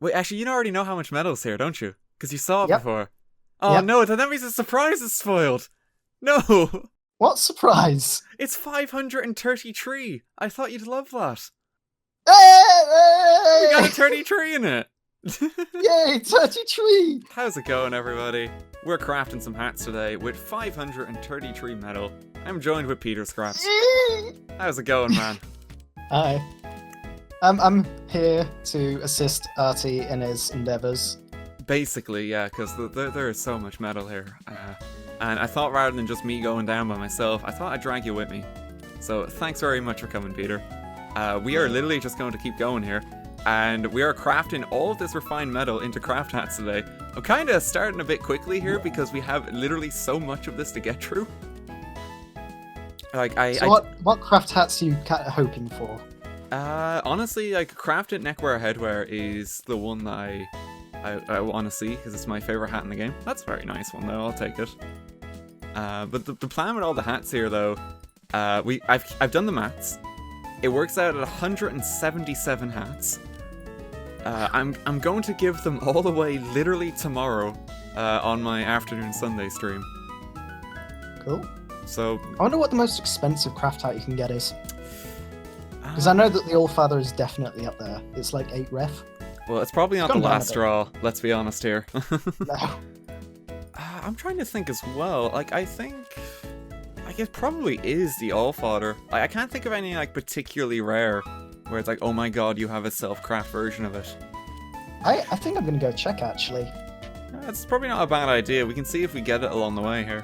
Wait, actually, you already know how much metal's here, don't you? Because you saw it Yep. before. Oh Yep. no, then that means the surprise is spoiled. No, What surprise! it's 533. I thought you'd love that. We got a Hey! 33 in it. Yay, 33! How's it going, everybody? We're crafting some hats today with 533 metal. I'm joined with Peterscraps. How's it going, man? Hi. I'm here to assist Artie in his endeavours. Basically, yeah, because there is so much metal here. And I thought rather than just me going down by myself, I thought I'd drag you with me. So thanks very much for coming, Peter. We are literally just going to keep going here. And we are crafting all of this refined metal into craft hats today. I'm kind of starting a bit quickly here because we have literally so much of this to get through. Like What craft hats are you hoping for? Honestly, like crafted neckwear headwear is the one that I want to see because it's my favorite hat in the game. That's a very nice one though. I'll take it. But the plan with all the hats here though, I've done the maths. It works out at 177 hats. I'm going to give them all away literally tomorrow on my afternoon Sunday stream. Cool. So I wonder what the most expensive craft hat you can get is. Because I know that the Allfather is definitely up there. It's like 8 ref. Well, it's probably not the last straw, let's be honest here. No. I'm trying to think as well. Like, I think it probably is the Allfather. I can't think of any like particularly rare where it's like, oh my god, you have a self-craft version of it. I think I'm gonna go check actually. It's probably not a bad idea. We can see if we get it along the way here.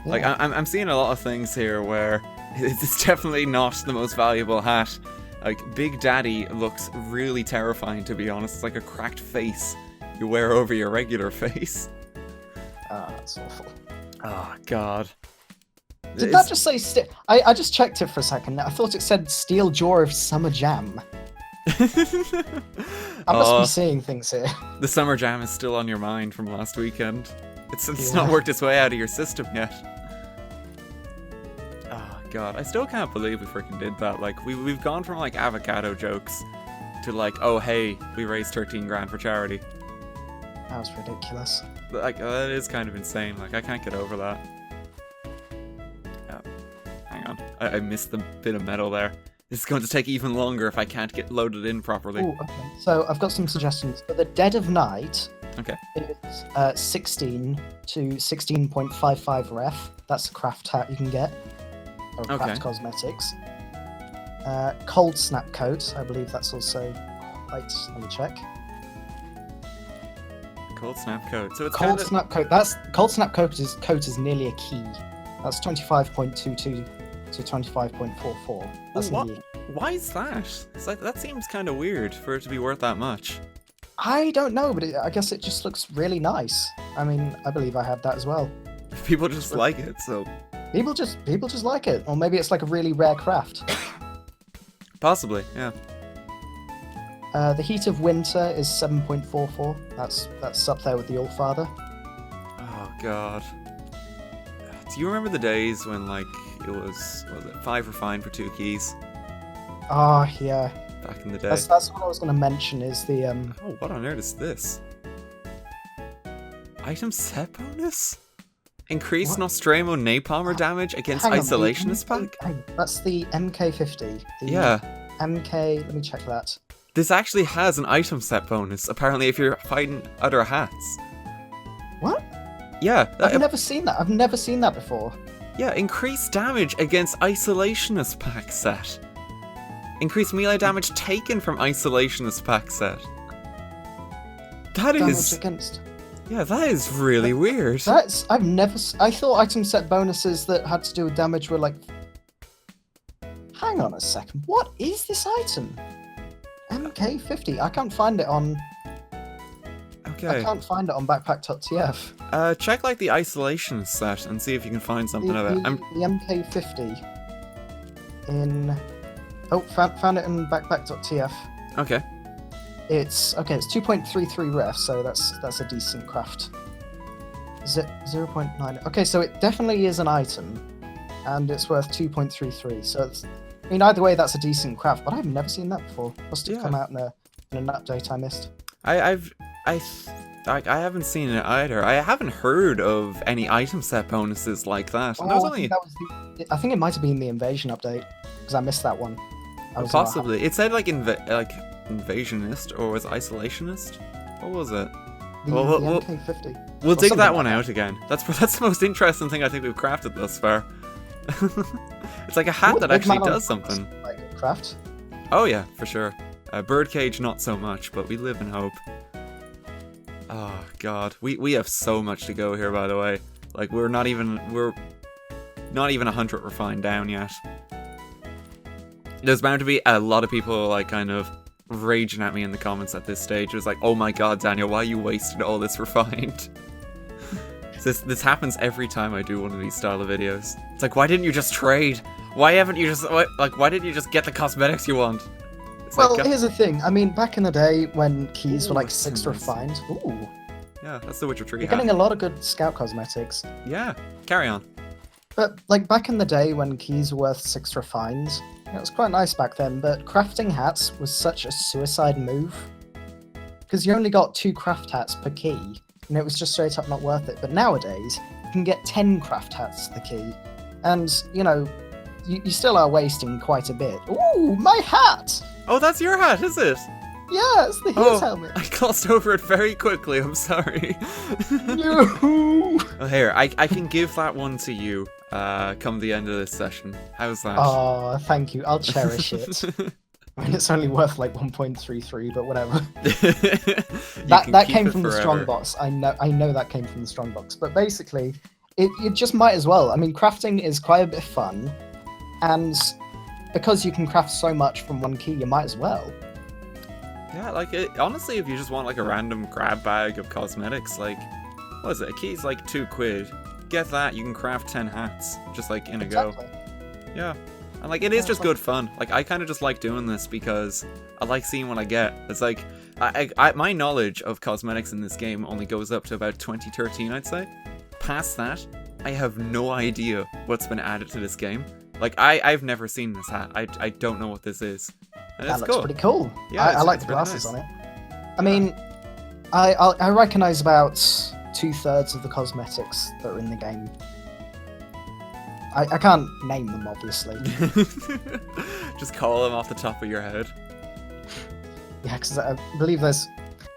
Yeah. Like, I'm seeing a lot of things here where it's definitely not the most valuable hat. Like, Big Daddy looks really terrifying, to be honest. It's like a cracked face you wear over your regular face. Ah, that's awful. Oh, God. Did that just say I just checked it for a second. I thought it said Steel Jaw of Summer Jam. I must be seeing things here. The Summer Jam is still on your mind from last weekend. It's not worked its way out of your system yet. Oh, God. I still can't believe we freaking did that. Like, we've gone from, like, avocado jokes to, like, oh, hey, we raised 13 grand for charity. That was ridiculous. Like, that is kind of insane. Like, I can't get over that. Hang on. I missed the bit of metal there. This is going to take even longer if I can't get loaded in properly. Ooh, okay. So I've got some suggestions. For the Dead of Night, Okay. it's 16 to 16.55 ref. That's a craft hat you can get. Or craft cosmetics. Cold Snap Coat, I believe that's also... Wait, let me check. Cold Snap Coat. So it's Cold Snap Coat. Cold Snap Coat is nearly a key. That's 25.22 to 25.44. That's nearly. Why is that? It's like, that seems kind of weird for it to be worth that much. I don't know, but I guess it just looks really nice. I mean, I believe I had that as well. People just like it, so people just like it, or maybe it's like a really rare craft. possibly, yeah. The Heat of Winter is 7.44. That's up there with the Allfather. Oh god. Do you remember the days when like it was 5 refined for 2 keys? Oh yeah. Back in the day. That's what I was going to mention is the Oh, what on earth is this? Item set bonus? Increased Nostramo Napalmer damage against Isolationist pack? That's the MK50. Yeah. MK, let me check that. This actually has an item set bonus, apparently if you're fighting other hats. What? Yeah. I've never seen that. I've never seen that before. Yeah, increased damage against Isolationist pack set. Increased melee damage taken from Isolationist pack set. That is... Damage against... Yeah, that is really weird. I thought item set bonuses that had to do with damage were like... Hang on a second. What is this item? MK50. I can't find it on... Okay. I can't find it on backpack.tf. Check like the Isolation set and see if you can find something of it. The MK50 in... Oh, found it in backpack.tf. Okay. It's 2.33 ref, so that's a decent craft. Is it 0.9? Okay, so it definitely is an item, and it's worth 2.33. So it's, I mean, either way, that's a decent craft. But I've never seen that before. Must have come out in an update I missed. I haven't seen it either. I haven't heard of any item set bonuses like that. And Oh, I think it might have been the invasion update because I missed that one. Possibly. It said like invasionist or was isolationist? What was it? The MK50. We'll dig that one out again. That's the most interesting thing I think we've crafted thus far. It's like a hat that actually does something. Like craft. Oh yeah, for sure. Birdcage not so much, but we live in hope. Oh god, we have so much to go here, by the way. Like we're not even 100 refined down yet. There's bound to be a lot of people like kind of raging at me in the comments at this stage. It was like, oh my god, Daniel, why you wasted all this refined? This happens every time I do one of these style of videos. It's like, why didn't you just trade? Why didn't you just get the cosmetics you want? It's well, like, here's the thing. I mean, back in the day when keys were like 6 refined. Ooh. Yeah, that's the Witcher 3 You're getting a lot of good scout cosmetics. Yeah, carry on. But like back in the day when keys were worth 6 refined, it was quite nice back then, but crafting hats was such a suicide move. Because you only got 2 craft hats per key, and it was just straight up not worth it. But nowadays, you can get 10 craft hats the key, and, you know, you still are wasting quite a bit. Ooh, my hat! Oh, that's your hat, is it? Yeah, it's the Here's helmet. I glossed over it very quickly, I'm sorry. No! Well, here, I can give that one to you come the end of this session. How's that? Oh, thank you. I'll cherish it. I mean, it's only worth like 1.33, but whatever. that came from the strong box. I know that came from the strong box. But basically, it just might as well. I mean, crafting is quite a bit of fun, and because you can craft so much from one key, you might as well. Yeah, like, honestly, if you just want, like, a random grab bag of cosmetics, like, what is it? A key's, like, £2. Get that, you can craft 10 hats, just, like, in a go. Yeah. And, like, it is just good fun. Like, I kind of just like doing this because I like seeing what I get. It's like, my knowledge of cosmetics in this game only goes up to about 2013, I'd say. Past that, I have no idea what's been added to this game. Like, I've never seen this hat. I don't know what this is. And that looks pretty cool. Yeah, I like the glasses on it. I mean, I recognise about 2/3 of the cosmetics that are in the game. I can't name them, obviously. Just call them off the top of your head. Yeah, because I believe there's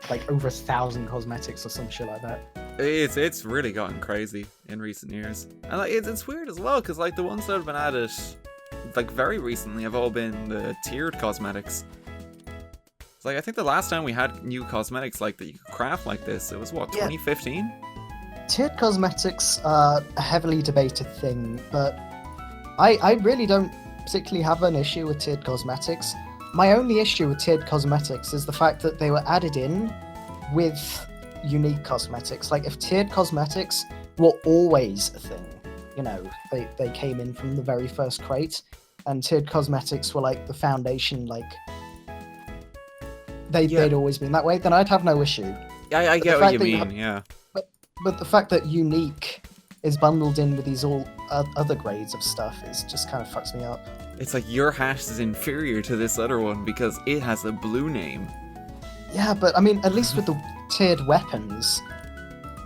like over 1,000 cosmetics or some shit like that. It's really gotten crazy in recent years. And like it's weird as well, because like the ones that have been added like very recently have all been the tiered cosmetics. It's like I think the last time we had new cosmetics like that you could craft like this, it was what, 2015? Tiered cosmetics are a heavily debated thing, but I really don't particularly have an issue with tiered cosmetics. My only issue with tiered cosmetics is the fact that they were added in with unique cosmetics. Like if tiered cosmetics were always a thing, you know, they came in from the very first crate, and tiered cosmetics were like the foundation, like they'd always been that way, then I'd have no issue. I get what you mean, yeah. But the fact that unique is bundled in with these all other grades of stuff is just kind of fucks me up. It's like your hat is inferior to this other one because it has a blue name. Yeah, but I mean, at least with the tiered weapons,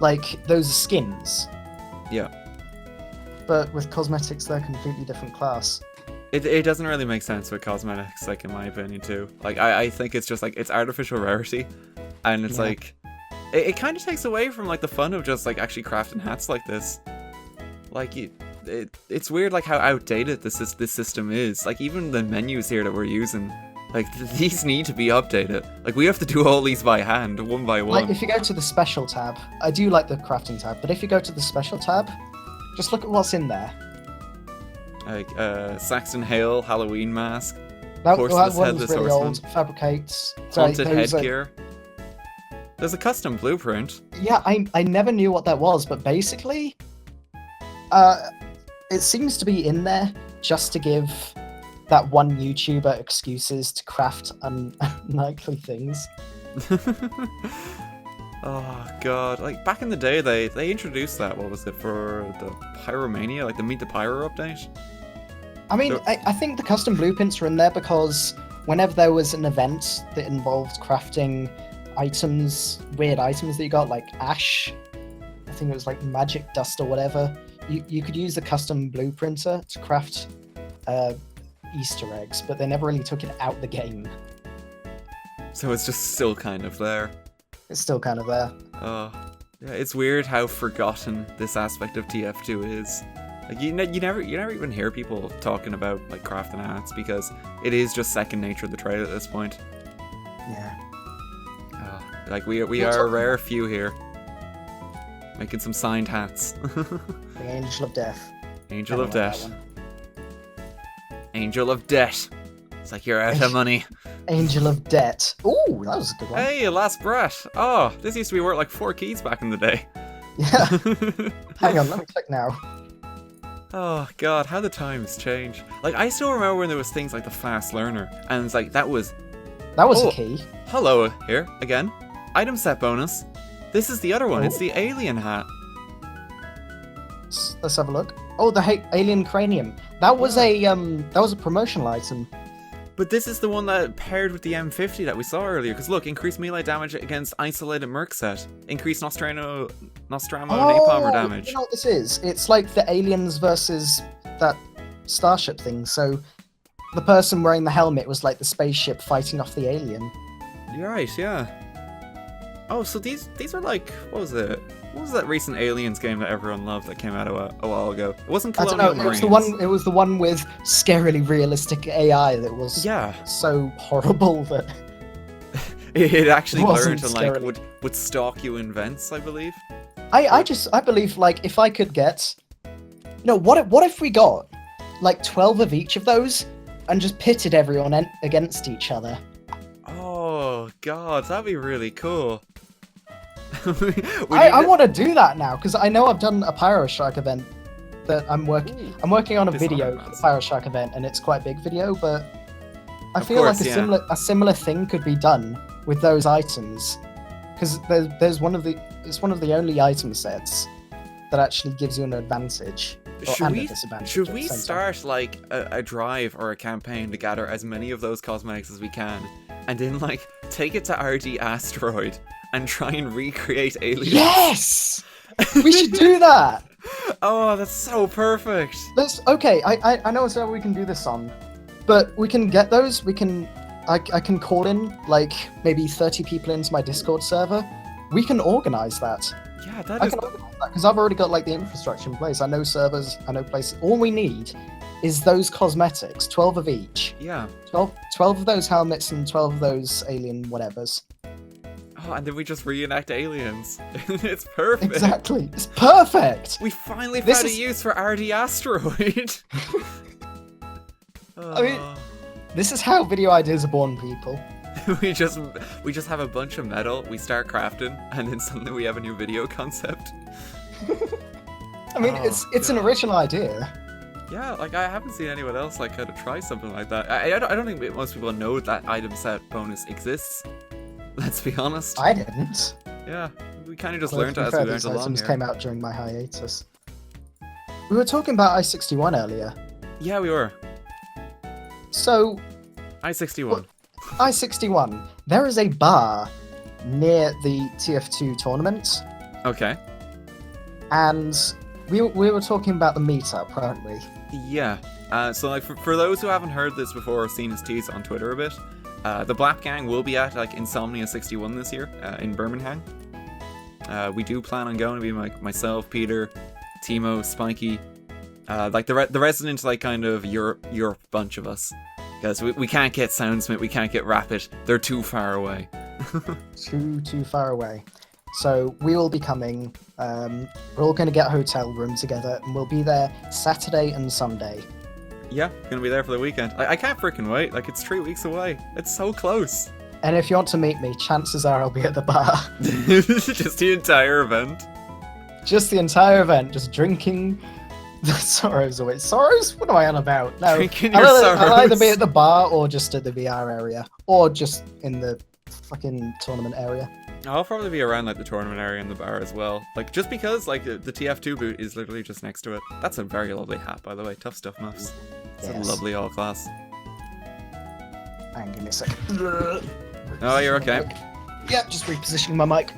like those are skins. Yeah. But with cosmetics, they're a completely different class. It doesn't really make sense with cosmetics, like in my opinion too. Like I think it's just like it's artificial rarity, and it's like it kind of takes away from like the fun of just like actually crafting hats like this. Like it's weird like how outdated this system is. Like even the menus here that we're using, like these need to be updated. Like we have to do all these by hand, one by one. Like if you go to the special tab, I do like the crafting tab, but if you go to the special tab, just look at what's in there. Like Saxon Hale Halloween mask, that Horseless one's Headless really Horseman, old. Fabricates, Haunted Headgear. There's a custom blueprint. Yeah, I never knew what that was, but basically, it seems to be in there just to give that one YouTuber excuses to craft unlikely things. Oh god, like back in the day they introduced that, what was it, for the Pyromania, like the Meet the Pyro update? I mean, I think the custom blueprints were in there because whenever there was an event that involved crafting items, weird items that you got, like ash. I think it was like magic dust or whatever. You could use the custom blueprinter to craft Easter eggs, but they never really took it out the game. So it's just still kind of there. It's still kind of there. Oh, yeah, it's weird how forgotten this aspect of TF2 is. Like you never even hear people talking about like crafting hats because it is just second nature of the trade at this point. Yeah. Like we are a rare few here. Making some signed hats. The Angel of Death. Angel of Death. Angel of Debt. It's like you're out of money. Angel of Debt. Ooh, that was a good one. Hey, last breath. Oh, this used to be worth like 4 keys back in the day. Yeah. Hang on, let me check now. Oh god, how the times change. Like I still remember when there was things like the fast learner, and it's like that was a key. Hello here again. Item set bonus. This is the other one. It's the alien hat. Let's have a look. Oh, the alien cranium. That was a promotional item. But this is the one that paired with the M50 that we saw earlier. Because look, increased melee damage against isolated merc set. Increased Nostromo napalmer damage. You know what this is? It's like the aliens versus that starship thing. So the person wearing the helmet was like the spaceship fighting off the alien. You're right, yeah. Oh, so these are like, what was it? What was that recent Aliens game that everyone loved that came out a while ago? It wasn't Colonial Marines. It was the one with scarily realistic AI that was so horrible that it actually learned and like would stalk you in vents, I believe. I believe like if I could get, what if we got like 12 of each of those and just pitted everyone against each other? Oh god, that'd be really cool. I want to do that now because I know I've done a Pyro Strike event that I'm working on a video for the Pyro Strike event, and it's quite a big video, but I feel like a similar thing could be done with those items because it's one of the only item sets that actually gives you an advantage. Should we start like a drive or a campaign to gather as many of those cosmetics as we can, and then like take it to RD Asteroid and try and recreate aliens? Yes! We should do that! Oh, that's so perfect. Okay, I know how we can do this on, but we can get those, I can call in like maybe 30 people into my Discord server. We can organize that. Yeah, I can organize that because I've already got like the infrastructure in place. I know servers, I know places. All we need is those cosmetics, 12 of each. Yeah. 12 of those helmets and 12 of those alien whatevers. Oh, and then we just reenact aliens. It's perfect. Exactly. It's perfect. We finally found a use for RD Asteroid. I mean, this is how video ideas are born, people. we just have a bunch of metal, we start crafting, and then suddenly we have a new video concept. I mean, it's an original idea. Yeah, like I haven't seen anyone else like kind of try something like that. I don't think most people know that item set bonus exists. Let's be honest. I didn't. Yeah, we kind of just learned as we went along items here. Came out during my hiatus. We were talking about I-61 earlier. Yeah, we were. So... I-61. I-61. There is a bar near the TF2 tournament. Okay. And we were talking about the meetup, weren't we? Yeah. So like for those who haven't heard this before or seen his tease on Twitter a bit, the Blap Gang will be at like Insomnia 61 this year in Birmingham. We do plan on going to be like myself, Peter, Timo, Spiky, like the resident like kind of Europe bunch of us, because we can't get Soundsmith, we can't get Rapid, they're too far away. too far away. So we will be coming. We're all going to get a hotel room together, and we'll be there Saturday and Sunday. Yeah, gonna be there for the weekend. I can't freaking wait. Like, it's 3 weeks away. It's so close. And if you want to meet me, chances are I'll be at the bar. Just the entire event. Just the entire event. Just drinking the sorrows away. Sorrows? What am I on about? No, drinking your sorrows. I'll either be at the bar or just at the VR area. Or just in the fucking tournament area. I'll probably be around like the tournament area and the bar as well. Like, just because like the TF2 booth is literally just next to it. That's a very lovely hat, by the way. Tough stuff, Muffs. It's a lovely all class. Hang on, give me a second. Oh, you're okay. Yep, just repositioning my mic.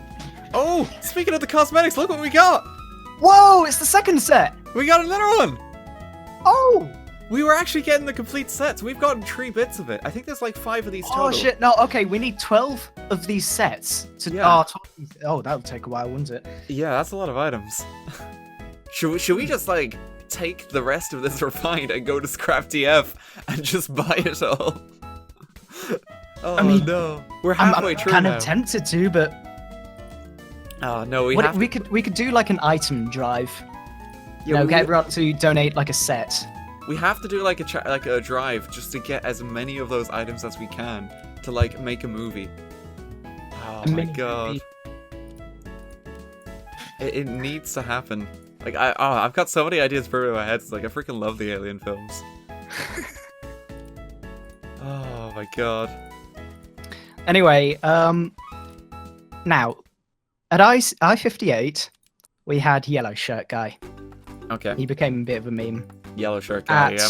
Oh, speaking of the cosmetics, look what we got! Whoa, it's the second set! We got another one! Oh! We were actually getting the complete sets. We've gotten 3 bits of it. I think there's like 5 of these total. Oh shit, no, okay, we need 12 of these sets to... Yeah. Oh, that would take a while, wouldn't it? Yeah, that's a lot of items. Should we just, like, take the rest of this refined and go to Scrap TF and just buy it all? Oh, I mean, no. We're halfway through I'm now. kind of tempted to, but... Oh, no, we could do, like, an item drive. Yeah, get everyone to donate, like, a set. We have to do like a drive just to get as many of those items as we can to like make a movie. Oh my god. It needs to happen. Like I've got so many ideas for in my head. It's like I freaking love the Alien films. Oh my god. Anyway, now at I-58 we had Yellow Shirt Guy. Okay. He became a bit of a meme. Yellow Shirt Guy, yeah.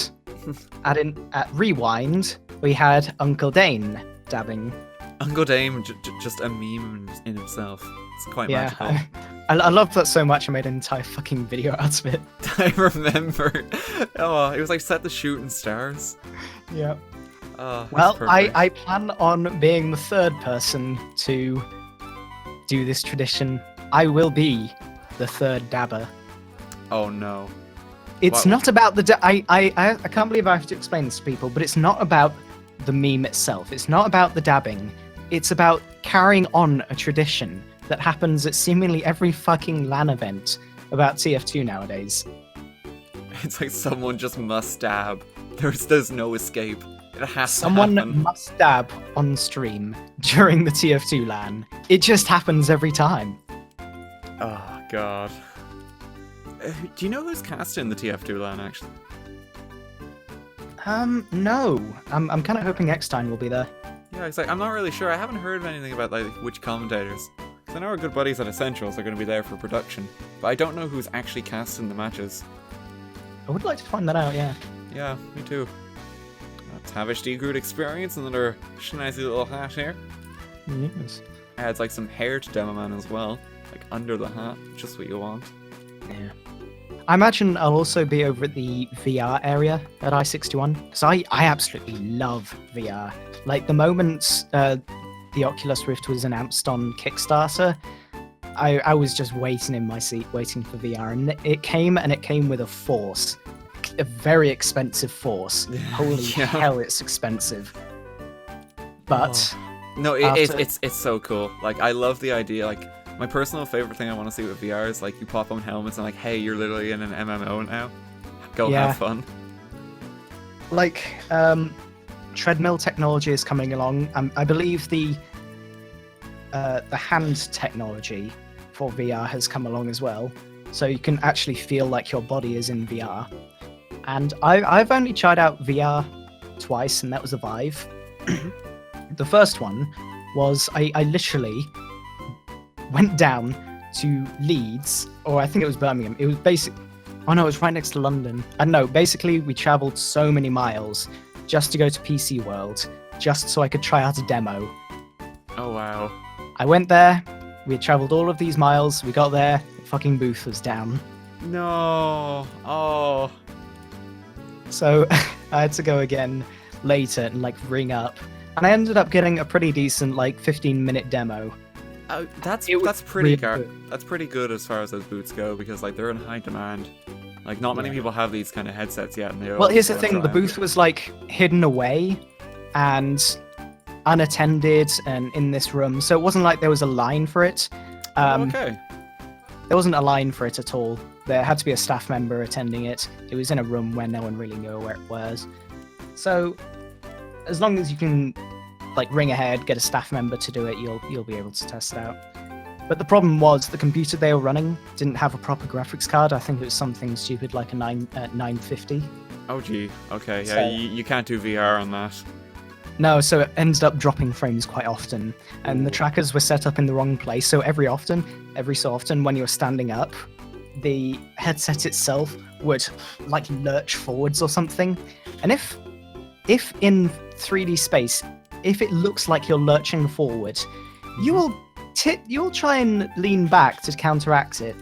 At Rewind, we had Uncle Dane dabbing. Uncle Dane, just a meme in himself. It's quite magical. I loved that so much I made an entire fucking video out of it. I remember. Oh, it was like set the shooting stars. Yeah. Oh, well, I plan on being the third person to do this tradition. I will be the third dabber. Oh no. It's not about the... I can't believe I have to explain this to people, but it's not about the meme itself. It's not about the dabbing. It's about carrying on a tradition that happens at seemingly every fucking LAN event about TF2 nowadays. It's like someone just must dab. There's no escape. It has to happen. Someone must dab on stream during the TF2 LAN. It just happens every time. Oh, God. Do you know who's cast in the TF2 LAN, actually? No. I'm kind of hoping Eckstein will be there. Yeah, it's like, I'm not really sure. I haven't heard of anything about like which commentators. Because I know our good buddies at Essentials are going to be there for production, but I don't know who's actually cast in the matches. I would like to find that out, yeah. Yeah, me too. Tavish D-Groot experience, another snazzy little hat here. Yes. Adds like some hair to Demo Man as well, like under the hat, just what you want. Yeah. I imagine I'll also be over at the VR area at I-61, because I absolutely love VR. Like, the moment the Oculus Rift was announced on Kickstarter, I was just waiting in my seat, waiting for VR, and it came with a force. A very expensive force. Holy hell, it's expensive. But... No, it's so cool. Like, I love the idea, like, my personal favorite thing I want to see with VR is like you pop on helmets and like, hey, you're literally in an MMO now. Go have fun. Like, treadmill technology is coming along. I believe the hand technology for VR has come along as well, so you can actually feel like your body is in VR. And I've only tried out VR twice, and that was a Vive. The first one was I literally went down to Leeds, or I think it was Birmingham. It was oh no, it was right next to London. I don't know, basically we travelled so many miles just to go to PC World, just so I could try out a demo. Oh wow. I went there, we had travelled all of these miles, we got there, the fucking booth was down. No. Oh. So I had to go again later and like ring up. And I ended up getting a pretty decent like 15-minute demo. That's pretty good. That's pretty good as far as those boots go, because like they're in high demand. Like not many people have these kind of headsets yet. And well, here's the thing: the booth was like hidden away and unattended, and in this room, so it wasn't like there was a line for it. Okay. There wasn't a line for it at all. There had to be a staff member attending it. It was in a room where no one really knew where it was. So, as long as you can like ring ahead, get a staff member to do it, you'll be able to test it out. But the problem was the computer they were running didn't have a proper graphics card. I think it was something stupid like a 950. Oh gee, okay, yeah, so, you can't do VR on that. No, so it ended up dropping frames quite often, and the trackers were set up in the wrong place. So every so often, when you were standing up, the headset itself would like lurch forwards or something. And if in 3D space, if it looks like you're lurching forward, you'll try and lean back to counteract it,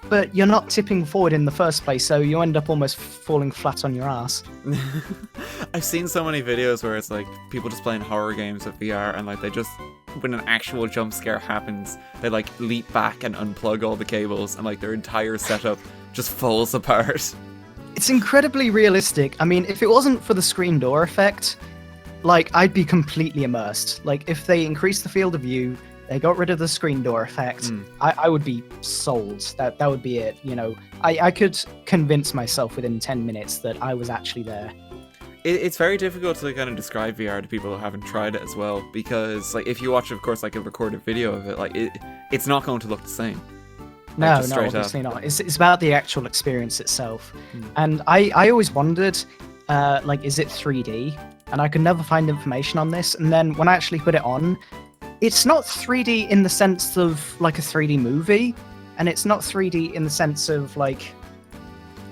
but you're not tipping forward in the first place, so you end up almost falling flat on your ass. I've seen so many videos where it's like people just playing horror games with VR, and like they just, when an actual jump scare happens, they like leap back and unplug all the cables, and like their entire setup just falls apart. It's incredibly realistic. I mean, if it wasn't for the screen door effect, like, I'd be completely immersed. Like, if they increased the field of view, they got rid of the screen door effect, I would be sold. That would be it, you know. I could convince myself within 10 minutes that I was actually there. It's very difficult to kind of describe VR to people who haven't tried it as well, because like if you watch, of course, like a recorded video of it, like it's not going to look the same. No, like, no, obviously not. It's about the actual experience itself. And I always wondered, like, is it 3D? And I could never find information on this. And then when I actually put it on, it's not 3D in the sense of like a 3D movie, and it's not 3D in the sense of like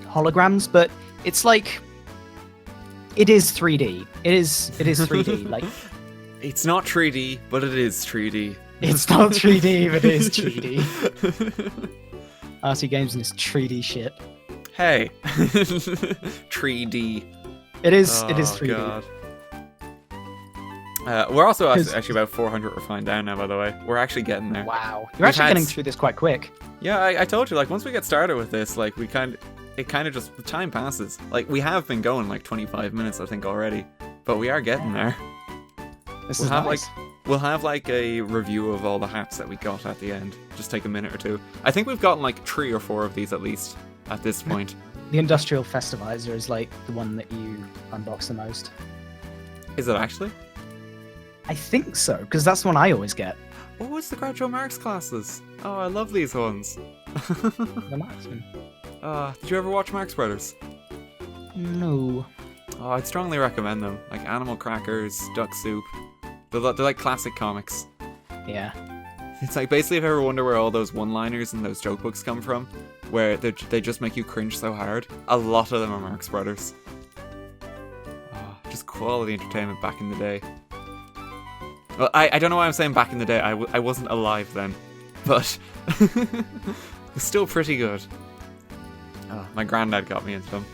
holograms, but it's like it is 3D. It is 3D. Like, it's not 3D, but it is 3D. It's not 3D, but it is 3D. RTGames and this 3D shit. Hey, 3D. It is 3D. God. We're also actually about 400 refined down now, by the way. We're actually getting there. Wow. You're actually getting through this quite quick. Yeah, I told you, like, once we get started with this, like, it kind of just, the time passes. Like, we have been going, like, 25 minutes, I think, already. But we are getting there. We'll have, like, a review of all the hats that we got at the end. Just take a minute or two. I think we've gotten, like, 3 or 4 of these, at least, at this point. The Industrial Festivizer is, like, the one that you unbox the most. Is it actually? I think so, because that's the one I always get. Oh, it's the Groucho Marx classes. Oh, I love these ones. The Marxman. Did you ever watch Marx Brothers? No. Oh, I'd strongly recommend them. Like Animal Crackers, Duck Soup. They're like classic comics. Yeah. It's like basically if you ever wonder where all those one-liners and those joke books come from, where they just make you cringe so hard, a lot of them are Marx Brothers. Oh, just quality entertainment back in the day. Well, I don't know why I'm saying back in the day. I wasn't alive then, but it's still pretty good. Oh, my granddad got me into them.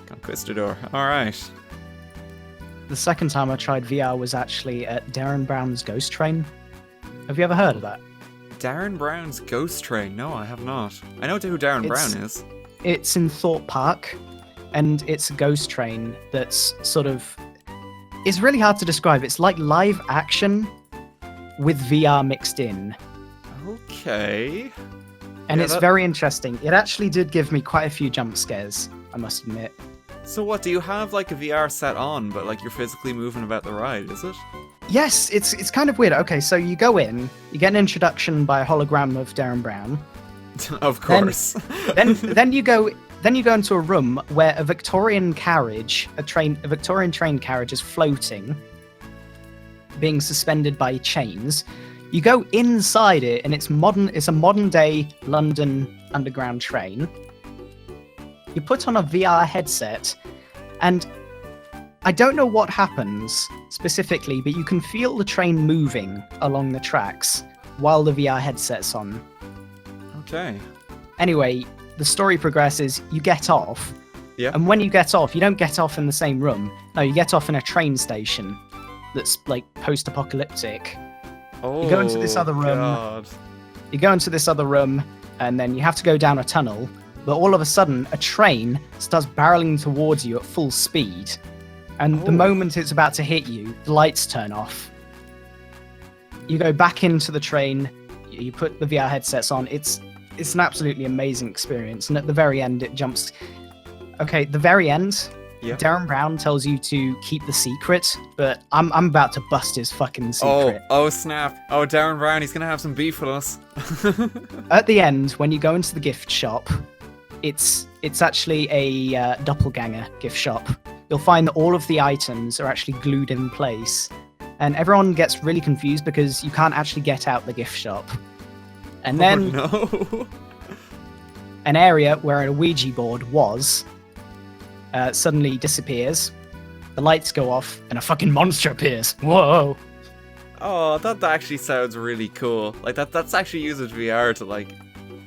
Conquistador. All right. The second time I tried VR was actually at Darren Brown's Ghost Train. Have you ever heard of that? Darren Brown's Ghost Train? No, I have not. I know who Darren Brown is. It's in Thorpe Park, and it's a ghost train that's sort of... It's really hard to describe. It's like live action with VR mixed in. Okay. And it's very interesting. It actually did give me quite a few jump scares, I must admit. So what, do you have like a VR set on, but like you're physically moving about the ride, is it? Yes, it's kind of weird. Okay, so you go in, you get an introduction by a hologram of Darren Brown. Of course. Then you go into a room where a Victorian carriage, a Victorian train carriage is floating, being suspended by chains. You go inside it, and it's a modern day London Underground train. You put on a VR headset, and I don't know what happens specifically, but you can feel the train moving along the tracks while the VR headset's on. Okay. Anyway, the story progresses, you get off, and when you get off, you don't get off in the same room. No, you get off in a train station that's like post-apocalyptic. Oh, you go into this other room. God. You go into this other room, and then you have to go down a tunnel, but all of a sudden, a train starts barreling towards you at full speed, and the moment it's about to hit you, the lights turn off. You go back into the train, you put the VR headsets on, it's an absolutely amazing experience, and at the very end, it jumps... Okay, the very end, Darren Brown tells you to keep the secret, but I'm about to bust his fucking secret. Oh snap. Oh, Darren Brown, he's gonna have some beef with us. At the end, when you go into the gift shop, it's actually a doppelganger gift shop. You'll find that all of the items are actually glued in place, and everyone gets really confused because you can't actually get out the gift shop. And then an area where a Ouija board was suddenly disappears. The lights go off, and a fucking monster appears. Whoa! Oh, that actually sounds really cool. Like that's actually using VR to like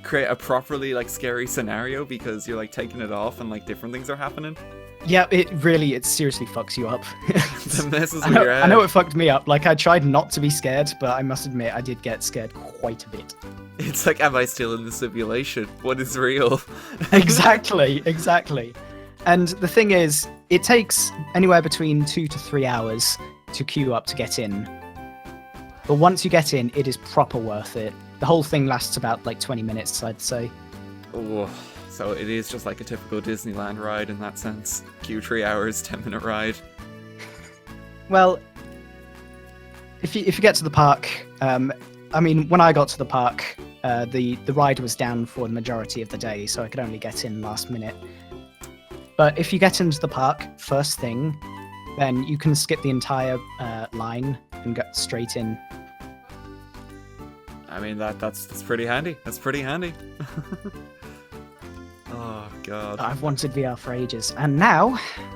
create a properly like scary scenario because you're like taking it off and like different things are happening. Yeah, it seriously fucks you up. It messes with your head. I know it fucked me up. Like, I tried not to be scared, but I must admit I did get scared quite a bit. It's like, am I still in the simulation? What is real? Exactly. And the thing is, it takes anywhere between 2 to 3 hours to queue up to get in. But once you get in, it is proper worth it. The whole thing lasts about like 20 minutes, I'd say. Oh, so it is just like a typical Disneyland ride in that sense. Queue 3 hours, 10-minute ride. Well, if you get to the park, I mean, when I got to the park, the ride was down for the majority of the day, so I could only get in last minute. But if you get into the park first thing, then you can skip the entire line and get straight in. I mean, that's pretty handy. That's pretty handy. Oh, God. I've wanted VR for ages, and now,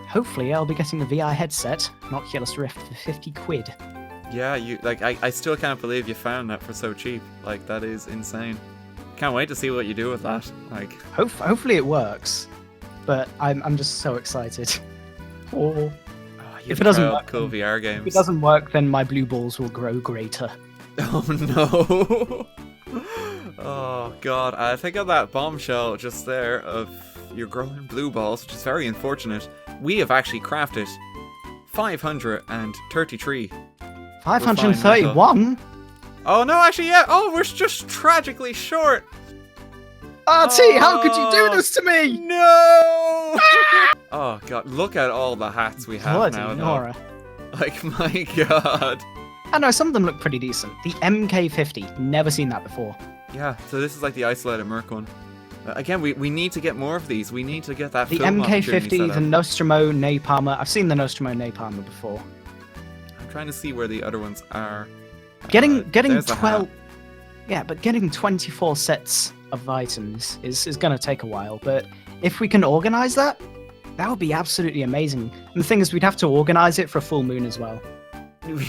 hopefully, I'll be getting the VR headset, an Oculus Rift, for 50 quid. Yeah, I still can't believe you found that for so cheap. Like, that is insane. Can't wait to see what you do with that. Like, hopefully it works, but I'm just so excited. Or if it doesn't work, cool VR games. If it doesn't work, then my blue balls will grow greater. Oh no! Oh God! I think of that bombshell just there of your growing blue balls, which is very unfortunate. We have actually crafted 533. 531? Oh no! Actually, yeah. Oh, we're just tragically short. RT, how could you do this to me? No! Oh God! Look at all the hats we have Bloody now. Nora. Like, my God. I know, some of them look pretty decent. The MK50, never seen that before. Yeah, so this is like the isolated Merc one. Again, we need to get more of these. We need to get that The film MK50, the Nostromo Napalmer. I've seen the Nostromo Napalmer before. I'm trying to see where the other ones are. Getting there's the 12... hat. Yeah, but getting 24 sets of items is going to take a while. But if we can organize that, that would be absolutely amazing. And the thing is, we'd have to organize it for a full moon as well.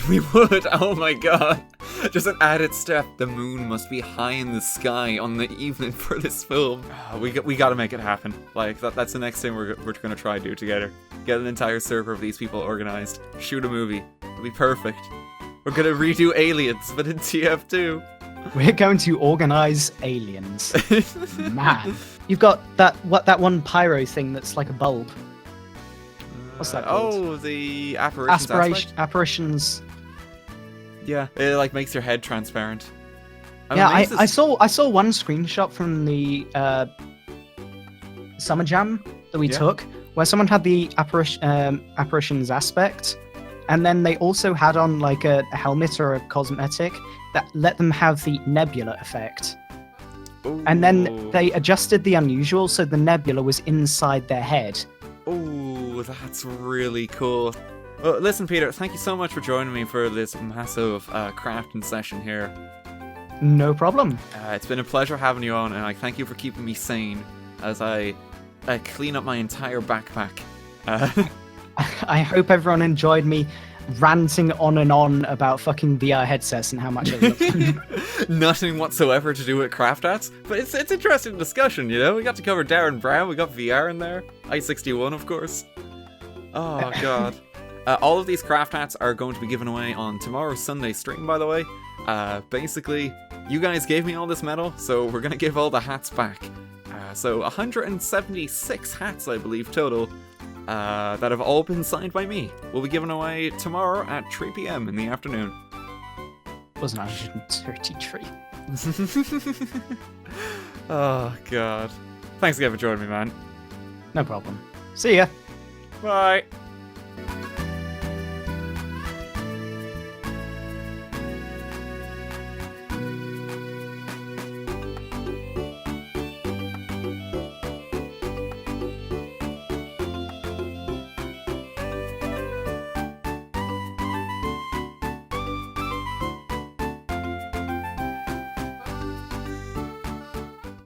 We would. Oh my God. Just an added step. The moon must be high in the sky on the evening for this film. We got to make it happen. Like, that's the next thing we're going to try to do together. Get an entire server of these people organized. Shoot a movie. It'll be perfect. We're going to redo Aliens, but in TF2. We're going to organize aliens. Man. You've got that one pyro thing that's like a bulb. What's that called? Oh, the apparitions. Apparitions. Yeah, it like makes your head transparent. I saw one screenshot from the Summer Jam that we took, where someone had the apparitions aspect, and then they also had on like a helmet or a cosmetic that let them have the nebula effect. Ooh. And then they adjusted the unusual so the nebula was inside their head. Oh, that's really cool. Well, listen, Peter, thank you so much for joining me for this massive crafting session here. No problem. It's been a pleasure having you on, and I thank you for keeping me sane as I clean up my entire backpack. I hope everyone enjoyed me ranting on and on about fucking VR headsets and how much it looks. Nothing whatsoever to do with craft hats, but it's interesting discussion, you know? We got to cover Darren Brown, we got VR in there, I61 of course. Oh God. All of these craft hats are going to be given away on tomorrow's Sunday stream, by the way. Basically, you guys gave me all this metal, so we're gonna give all the hats back. So 176 hats, I believe, total. That have all been signed by me. Will be given away tomorrow at 3 PM in the afternoon. It wasn't 133. Oh, God. Thanks again for joining me, man. No problem. See ya. Bye.